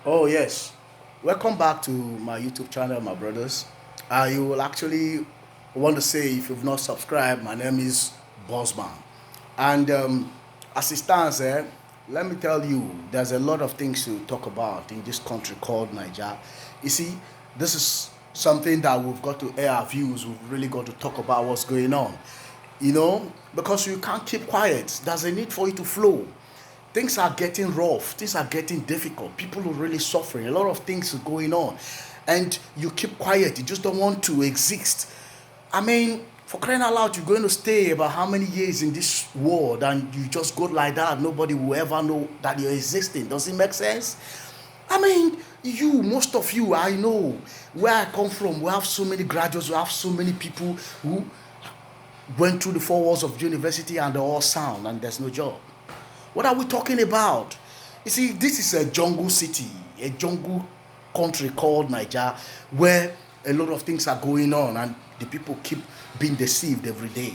Oh, yes. Welcome back to my YouTube channel, my brothers. You will actually want to say, if you've not subscribed, my name is Bossman. And as it stands, let me tell you, there's a lot of things to talk about in this country called Niger. You see, this is something that we've got to air our views. We've really got to talk about what's going on. Because you can't keep quiet. There's a need for you to flow. Things are getting rough, things are getting difficult, people are really suffering, a lot of things are going on, and you keep quiet, you just don't want to exist. I mean, for crying out loud, you're going to stay about how many years in this world and you just go like that, nobody will ever know that you're existing. Does it make sense? I mean, most of you, I know where I come from, we have so many graduates, we have so many people who went through the four walls of university and they're all sound and there's no job. What are we talking about? You see, this is a jungle city, a jungle country called Niger, where a lot of things are going on and the people keep being deceived every day.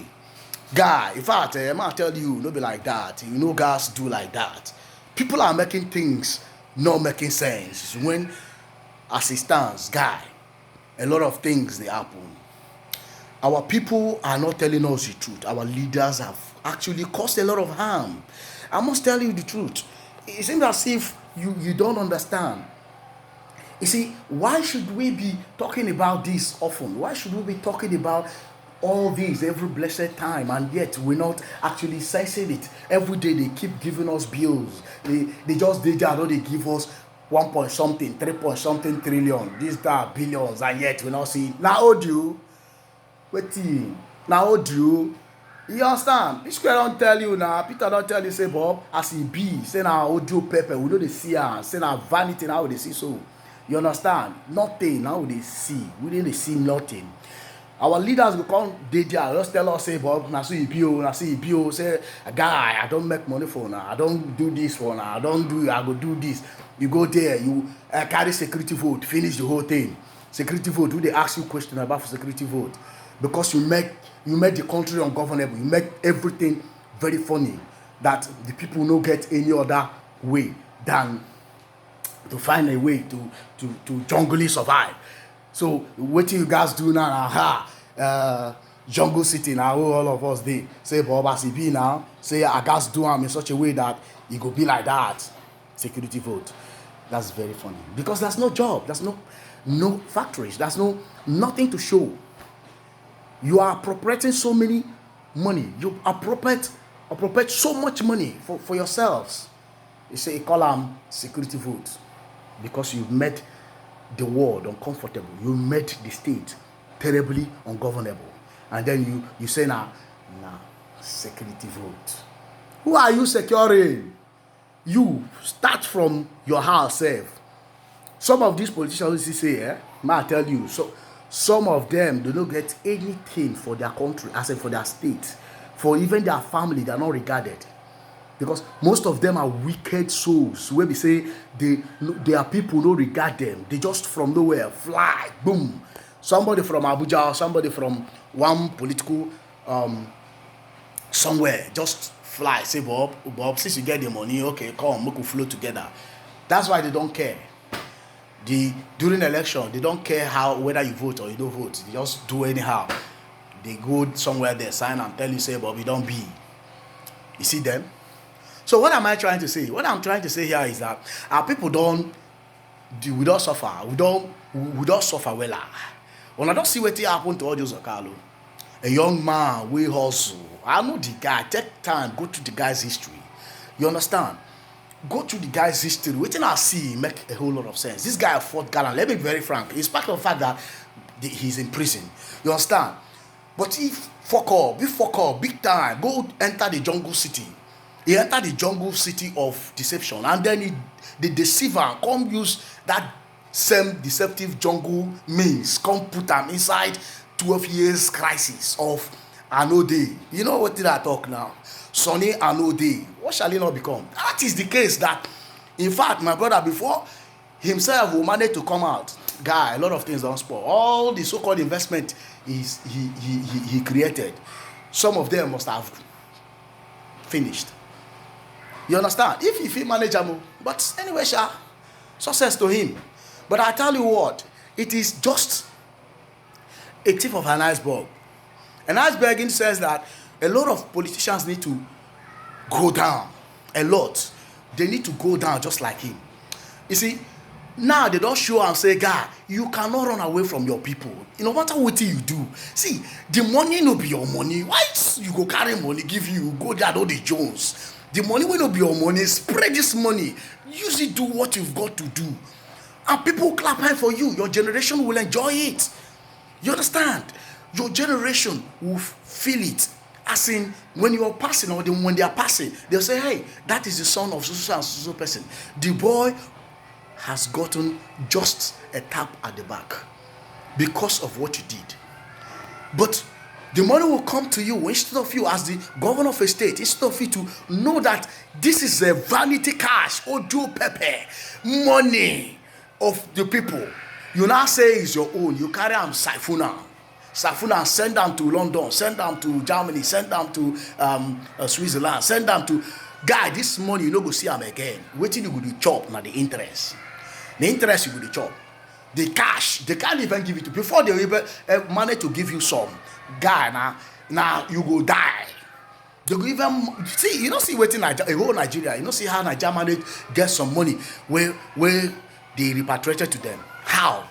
Guy, in fact, I might tell you, no be like that. You know, guys do like that. People are making things not making sense. When, as it stands, guy, a lot of things they happen. Our people are not telling us the truth. Our leaders have actually caused a lot of harm. I must tell you the truth. It seems as if you don't understand. You see, why should we be talking about this often? Why should we be talking about all this every blessed time, and yet we're not actually sensing it? Every day they keep giving us bills. They just did that, they give us one point something, 3 point something trillion, this, that, billions, and yet we not see. Now, audio, wetin? Now, audio. You understand? This square don't tell you now. Peter don't tell you, say, Bob, as he be, say now audio pepper, we know they see her, say now vanity now they see so. You understand? Nothing now they see. We didn't see nothing. Our leaders will come, they just tell us, say, Bob, now see BO, now see BO, say, guy, I don't make money for now, I don't do this for now, I don't do, I go do this. You go there, you carry security vote, finish the whole thing. Security vote, who they ask you question about for security vote? Because you make the country ungovernable, you make everything very funny, that the people no get any other way than to find a way to jungly survive. So what you guys do now? Jungle city now, all of us dey say, Bob, as e be now, say I guys do am in such a way that e go be like that. Security vote. That's very funny because there's no job, there's no factories, there's nothing to show. You are appropriating so many money, you appropriate so much money for yourselves. You say you call them security vote because you've made the world uncomfortable, you made the state terribly ungovernable, and then you say now security vote. Who are you securing? You start from your house sef. Some of these politicians you say, may I tell you, so some of them do not get anything for their country, as in for their state, for even their family, they are not regarded. Because most of them are wicked souls where we say they are people who regard them. They just from nowhere fly, boom. Somebody from Abuja or somebody from one political somewhere just fly. Say, Bob, since you get the money, okay, come, we can flow together. That's why they don't care. During election, they don't care whether you vote or you don't vote. They just do anyhow. They go somewhere, they sign and tell you, say, Bob, you don't be. You see them? So what am I trying to say? What I'm trying to say here is that our people we don't suffer. We don't suffer well. When I don't see what happened to all those Okalo, a young man, we hustle. I know the guy. Take time, go through the guy's history. You understand? Go through the guy's history. Waiting I see make a whole lot of sense. This guy fought gallant. Let me be very frank. In spite of the fact that he's in prison. You understand? But if fuck up, big time, go enter the jungle city. He entered the jungle city of deception, and then the deceiver come use that same deceptive jungle means come put am inside 12 years crisis of Anode. You know what did I talk now? Sonny Anode. What shall he not become? That is the case that, in fact, my brother before himself will manage to come out. Guy, a lot of things don't spoil. All the so-called investment he created, some of them must have finished. You understand? If he manage am, but anyway, Success to him. But I tell you what, it is just a tip of an iceberg. An iceberg in the sense that a lot of politicians need to go down. A lot. They need to go down just like him. You see, now they don't show and say, God, you cannot run away from your people. No matter what you do. See, the money no be your money. Why you go carry money, give you, go there, do the Jones. The money will not be your money. Spread this money. Use it, do what you've got to do. And people clap hand for you. Your generation will enjoy it. You understand? Your generation will feel it. As in, when you are passing or when they are passing, they'll say, hey, that is the son of so and so person. The boy has gotten just a tap at the back because of what you did. But the money will come to you instead of you as the governor of a state, instead of you to know that this is a vanity cash, ojo pepe, money of the people. You now say it's your own. You carry them Safuna, send them to London, send them to Germany, send them to Switzerland, send them to... Guy, this money you no go see them again. Waiting you go to chop na the interest. The interest you go to chop. The cash, they can't even give it to... Before they even manage to give you some, guy, now you go die. They go even... See, you don't see waiting a whole Nigeria. You don't see how Nigeria manage get some money where they repatriated to them. How?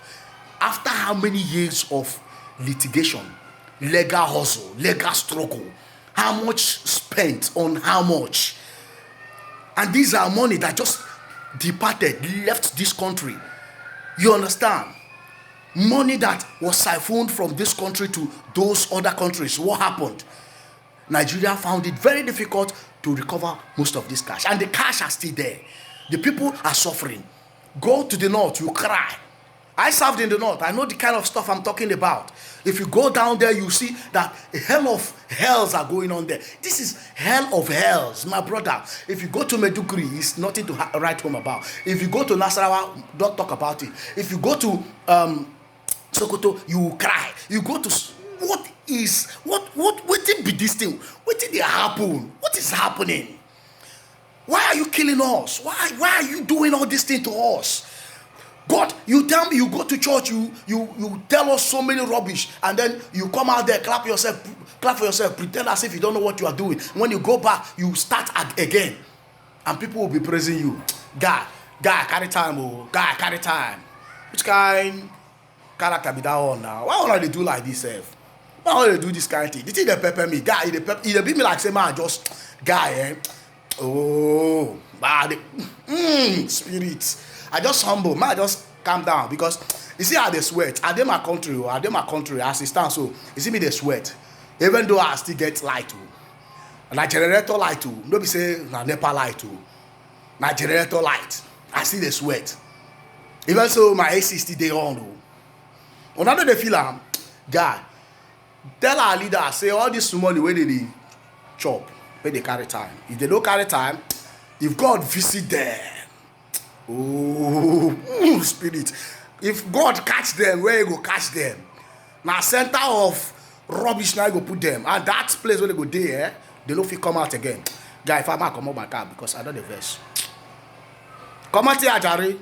After how many years of litigation, legal hustle, legal struggle, how much spent on how much? And these are money that just departed, left this country. You understand? Money that was siphoned from this country to those other countries. What happened? Nigeria found it very difficult to recover most of this cash. And the cash are still there. The people are suffering. Go to the north, you cry. I served in the north. I know the kind of stuff I'm talking about. If you go down there, you see that a hell of hells are going on there. This is hell of hells, my brother. If you go to Meduguri, it's nothing to write home about. If you go to Nasarawa, don't talk about it. If you go to Sokoto, you will cry. You go to... What did be this thing? What did it happen? What is happening? Why are you killing us? Why are you doing all this thing to us? God, you tell me, you go to church, you tell us so many rubbish, and then you come out there, clap for yourself, pretend as if you don't know what you are doing. When you go back, you start again, and people will be praising you. God, carry time, oh, God, carry time. Which kind character be that on now? Why don't they do like this, Seth? Why don't they do this kind of thing? The thing they pepper me, guy, they beat me like say, man, just guy, oh, bad, spirit. I just humble, man, I just calm down because you see how they sweat. I did my country as it stands. So you see me they sweat. Even though I still get light too. And I generator light too. Nobody say na NEPA light too. My generator light. I see the sweat. Even so my AC still dey on though. Another they feel God, tell our leader, say all this money where they chop, where they carry time. If they don't carry time, if God visit them, oh, spirit. If God catch them, where you go catch them? Now center of rubbish now you go put them. And that place where they go there, they don't feel come out again. Guy, if I might come out my car because I don't the verse. Come out here, Jari.